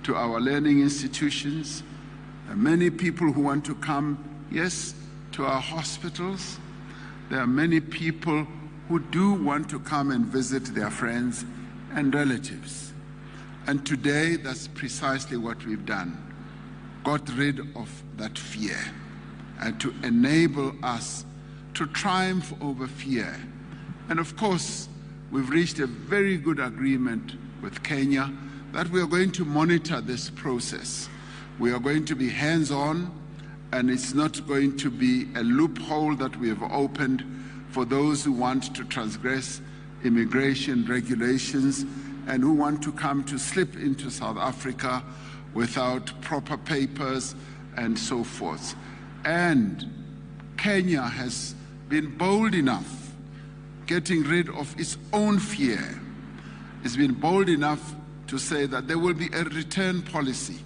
to our learning institutions. There are many people who want to come, yes, to our hospitals. There are many people who do want to come and visit their friends and relatives. And today, that's precisely what we've done. Got rid of that fear and to enable us to triumph over fear. And of course, we've reached a very good agreement with Kenya that we are going to monitor this process. We are going to be hands-on, and it's not going to be a loophole that we have opened for those who want to transgress immigration regulations and who want to come to slip into South Africa without proper papers and so forth. And Kenya has been bold enough, getting rid of its own fear. It's been bold enough to say that there will be a return policy.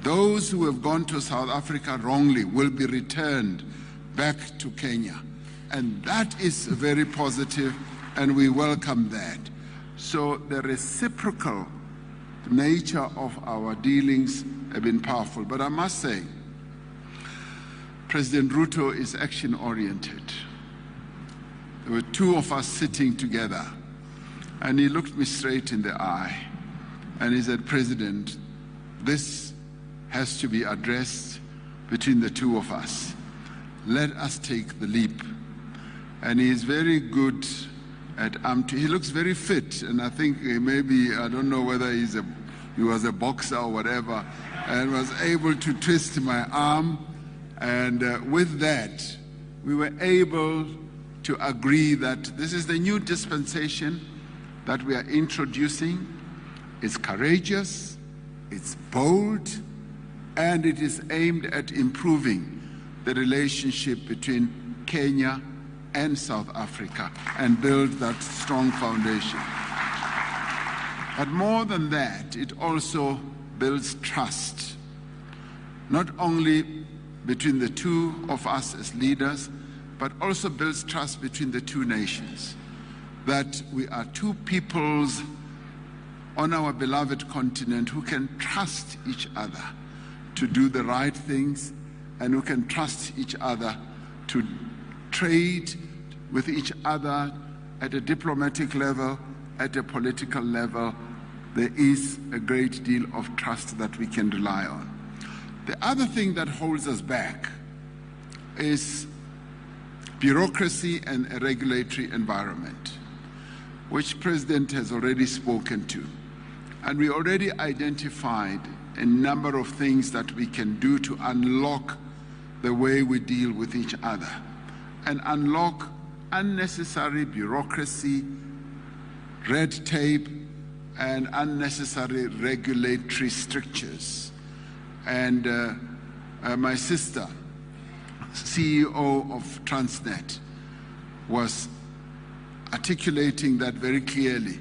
Those who have gone to South Africa wrongly will be returned back to Kenya. And that is very positive, and we welcome that. So the reciprocal nature of our dealings have been powerful. But I must say, President Ruto is action-oriented. There were two of us sitting together, and he looked me straight in the eye, and he said, "President, this has to be addressed between the two of us. Let us take the leap." And he is very good at he looks very fit, and I think maybe, I don't know whether he was a boxer or whatever, and was able to twist my arm. And with that, we were able to agree that this is the new dispensation that we are introducing. It's courageous, it's bold, and it is aimed at improving the relationship between Kenya and South Africa and build that strong foundation. But more than that, it also builds trust, not only between the two of us as leaders, but also builds trust between the two nations, that we are two peoples on our beloved continent who can trust each other to do the right things, and who can trust each other to trade with each other at a diplomatic level, at a political level. There is a great deal of trust that we can rely on. The other thing that holds us back is bureaucracy and a regulatory environment, which President has already spoken to. And we already identified a number of things that we can do to unlock the way we deal with each other and unlock unnecessary bureaucracy, red tape, and unnecessary regulatory strictures. And my sister, CEO of Transnet, was articulating that very clearly,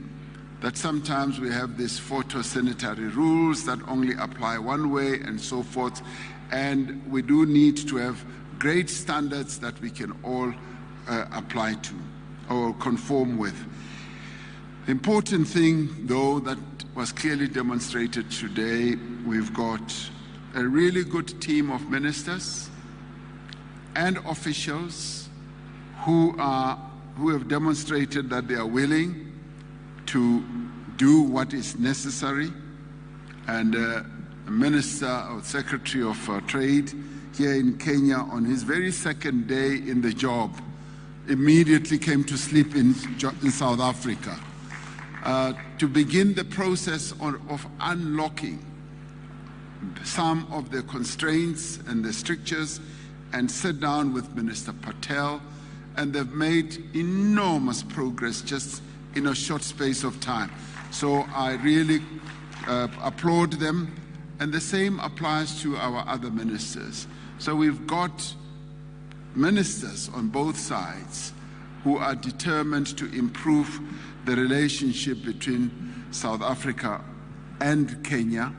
that sometimes we have these photosanitary rules that only apply one way and so forth, and we do need to have great standards that we can all apply to or conform with. The important thing, though, that was clearly demonstrated today, we've got a really good team of ministers and officials who have demonstrated that they are willing to do what is necessary. And the Minister or Secretary of Trade here in Kenya, on his very second day in the job, immediately came to sleep in South Africa to begin the process of unlocking some of the constraints and the strictures, and sit down with Minister Patel, and they've made enormous progress just in a short space of time. So I really applaud them, and the same applies to our other ministers. So we've got ministers on both sides who are determined to improve the relationship between South Africa and Kenya.